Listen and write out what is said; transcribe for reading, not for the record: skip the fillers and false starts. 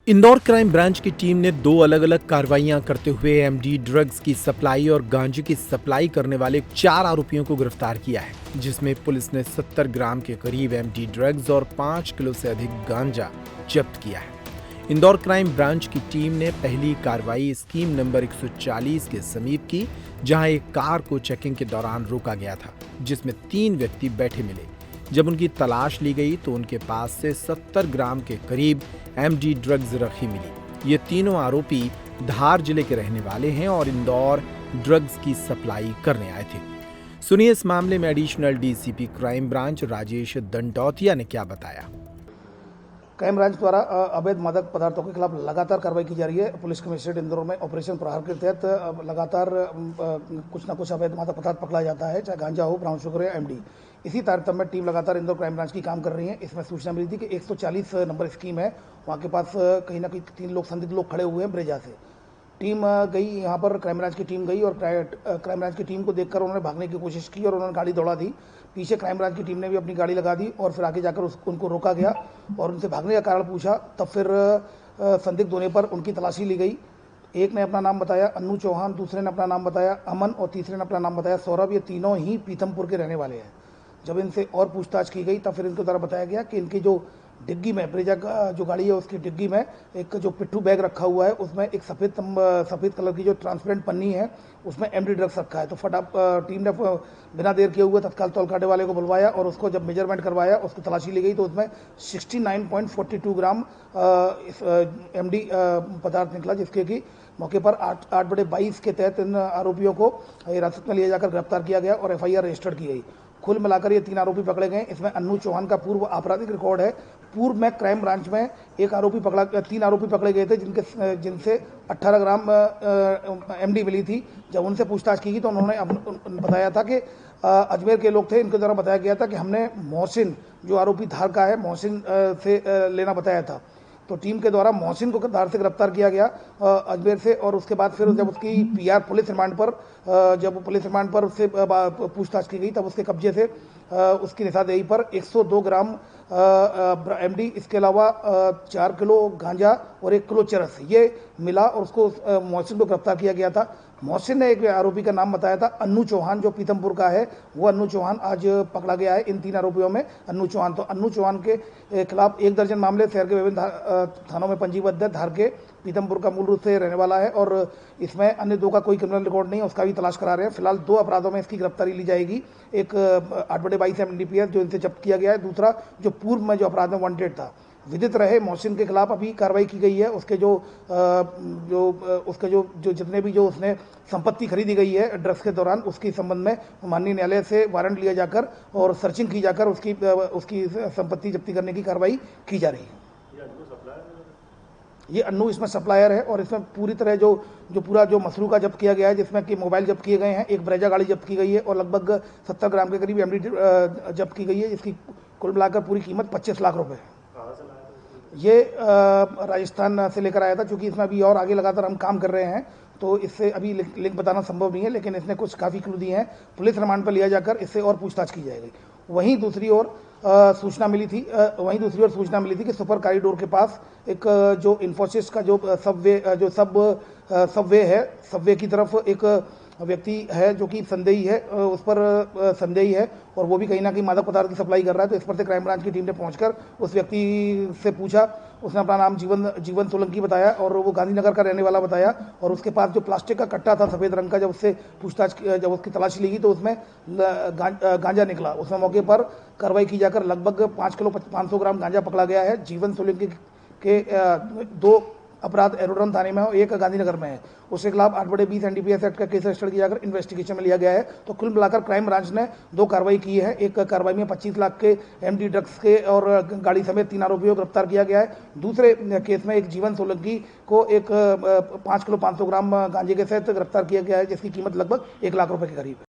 Indore crime branch की team ने दो अलग अलग कार्रवाइयां करते हुए एमडी ड्रग्स की सप्लाई और गांजे की सप्लाई करने वाले 4 आरोपियों को गिरफ्तार किया है, जिसमें पुलिस ने 70 ग्राम के करीब एमडी ड्रग्स और 5 किलो से अधिक गांजा जब्त किया है। इंदौर क्राइम ब्रांच की टीम ने पहली कार्रवाई स्कीम नंबर 140 के समीप की, जहां एक कार को चेकिंग के दौरान रोका गया था, जिसमें 3 व्यक्ति बैठे मिले। जब उनकी तलाश ली गई तो उनके पास से 70 ग्राम के करीब एमडी ड्रग्स रखी मिली। ये तीनों आरोपी धार जिले के रहने वाले हैं और इंदौर ड्रग्स की सप्लाई करने आए थे। सुनिए इस मामले में additional DCP crime branch Rajesh Dandautiya ने क्या बताया। क्राइम ब्रांच द्वारा अवैध मादक पदार्थों के खिलाफ लगातार कार्रवाई की जा रही है। पुलिस कमिश्नरेट इंदौर में ऑपरेशन प्रहार के तहत लगातार कुछ न कुछ अवैध मादक पदार्थ पकड़ा जाता है, चाहे गांजा हो, ब्राउन शुगर या एमडी। इसी तारतम्य में टीम लगातार इंदौर क्राइम ब्रांच की काम कर रही है। इसमें सूचना मिली थी कि 140 नंबर स्कीम है, वहाँ के पास कहीं ना कहीं 3 संदिग्ध लोग खड़े हुए हैं ब्रेजा से। टीम गई, यहाँ पर क्राइम ब्रांच की टीम गई और क्राइम ब्रांच की टीम को देखकर उन्होंने भागने की कोशिश की और उन्होंने गाड़ी दौड़ा दी। पीछे क्राइम ब्रांच की टीम ने भी अपनी गाड़ी लगा दी और फिर आगे जाकर उनको रोका गया और उनसे भागने का कारण पूछा। तब फिर संदिग्ध होने पर उनकी तलाशी ली गई। एक ने अपना नाम बताया अन्नू चौहान, दूसरे ने अपना नाम बताया अमन और तीसरे ने अपना नाम बताया सौरभ। ये तीनों ही पीथमपुर के रहने वाले हैं। जब इनसे और पूछताछ की गई तब फिर इनके द्वारा बताया गया कि इनकी जो डिग्गी में, ब्रेजा का जो गाड़ी है उसकी डिग्गी में एक जो पिट्ठू बैग रखा हुआ है, उसमें एक सफ़ेद कलर की जो ट्रांसपेरेंट पन्नी है, उसमें एमडी ड्रग्स रखा है। तो टीम ने बिना देर किए हुए तत्काल तौल काटे वाले को बुलवाया और उसको जब मेजरमेंट करवाया, उसकी तलाशी ली गई तो उसमें 69.42 ग्राम एमडी पदार्थ निकला, जिसके कि मौके पर 8/22 के तहत इन आरोपियों को हिरासत में लिया जाकर गिरफ्तार किया गया और एफआईआर रजिस्टर्ड की गई। कुल मिलाकर ये 3 आरोपी पकड़े गए। इसमें अन्नू चौहान का पूर्व आपराधिक रिकॉर्ड है। पूर्व में क्राइम ब्रांच में 3 आरोपी पकड़े गए थे, जिनसे 18 ग्राम एमडी मिली थी। जब उनसे पूछताछ की गई तो उन्होंने बताया था कि अजमेर के लोग थे। इनके द्वारा बताया गया था कि हमने मोहसिन, जो आरोपी धार का है, मोहसिन से लेना बताया था। तो टीम के द्वारा मोहसिन को धार से गिरफ्तार किया गया अजमेर से और उसके बाद फिर जब उसकी पीआर पुलिस रिमांड पर उससे पूछताछ की गई तब उसके कब्जे से उसकी निशानदेही पर 102 ग्राम एमडी, इसके अलावा 4 किलो गांजा और 1 किलो चरस ये मिला और उसको मोहसिन को गिरफ्तार किया गया था। मोहसिन ने एक आरोपी का नाम बताया था अन्नू चौहान, जो पीथमपुर का है। वो अन्नू चौहान आज पकड़ा गया है। इन 3 आरोपियों में अन्नू चौहान के खिलाफ 1 दर्जन मामले शहर के विभिन्न थानों में पंजीबद्ध है। धार के पीथमपुर का मूल रूप से रहने वाला है और इसमें अन्य 2 का कोई क्रिमिनल रिकॉर्ड नहीं है, उसका भी तलाश करा रहे हैं। फिलहाल 2 अपराधों में इसकी गिरफ्तारी ली जाएगी। एक 8/22 एमडीपीएस जो इनसे जब्त किया गया है, दूसरा जो पूर्व में जो अपराध में वांटेड था विदित रहे मोहसिन के खिलाफ अभी कार्रवाई की गई है। उसके जो जितने भी जो उसने संपत्ति खरीदी गई है ड्रग्स के दौरान, उसके संबंध में माननीय न्यायालय से वारंट लिया जाकर और सर्चिंग की जाकर उसकी संपत्ति जब्ती करने की कार्रवाई की जा रही है। ये अन्नू इसमें सप्लायर है और इसमें पूरी तरह जो पूरा जो मसरू का जब्त किया गया है, जिसमें कि मोबाइल जब्त किए गए हैं, एक ब्रेजा गाड़ी जब्त की गई है और लगभग 70 ग्राम के करीब एमडी जब्त की गई है। इसकी कुल मिलाकर पूरी कीमत 25 लाख रुपए है। ये राजस्थान से लेकर आया था। चूंकि इसमें अभी और आगे लगातार हम काम कर रहे हैं तो इससे अभी लिंक बताना संभव नहीं है, लेकिन इसने कुछ काफ़ी क्लू दिए हैं। पुलिस रिमांड पर लिया जाकर इससे और पूछताछ की जाएगी। वहीं दूसरी ओर सूचना मिली थी कि सुपर कॉरिडोर के पास एक जो इन्फोसिस का जो सबवे की तरफ एक व्यक्ति है जो कि संदेही है, उस पर संदेही है और वो भी कहीं ना कहीं मादक पदार्थ की सप्लाई कर रहा है। तो इस पर से क्राइम ब्रांच की टीम ने पहुंचकर उस व्यक्ति से पूछा। उसने अपना नाम जीवन सोलंकी बताया और वो गांधीनगर का रहने वाला बताया और उसके पास जो प्लास्टिक का कट्टा था सफ़ेद रंग का, जब उसकी तलाशी ली गई तो उसमें गांजा निकला। उसमें मौके पर कार्रवाई की जाकर लगभग 5 किलो 500 ग्राम गांजा पकड़ा गया है। जीवन सोलंकी के 2 अपराध एरोड्रम थाने में और 1 गांधीनगर में है। उसके खिलाफ 8/20 एनडीपीएस एक्ट का केस रजिस्टर किया जाकर इन्वेस्टिगेशन में लिया गया है। तो कुल मिलाकर क्राइम ब्रांच ने 2 कार्रवाई की है। एक कार्रवाई में 25 लाख के एमडी ड्रग्स के और गाड़ी समेत 3 आरोपियों को गिरफ्तार किया गया है। दूसरे केस में एक जीवन सोलंकी को एक 5 किलो 500 ग्राम गांजे के साथ गिरफ्तार किया गया है, जिसकी कीमत लगभग 1 लाख रुपए के करीब है।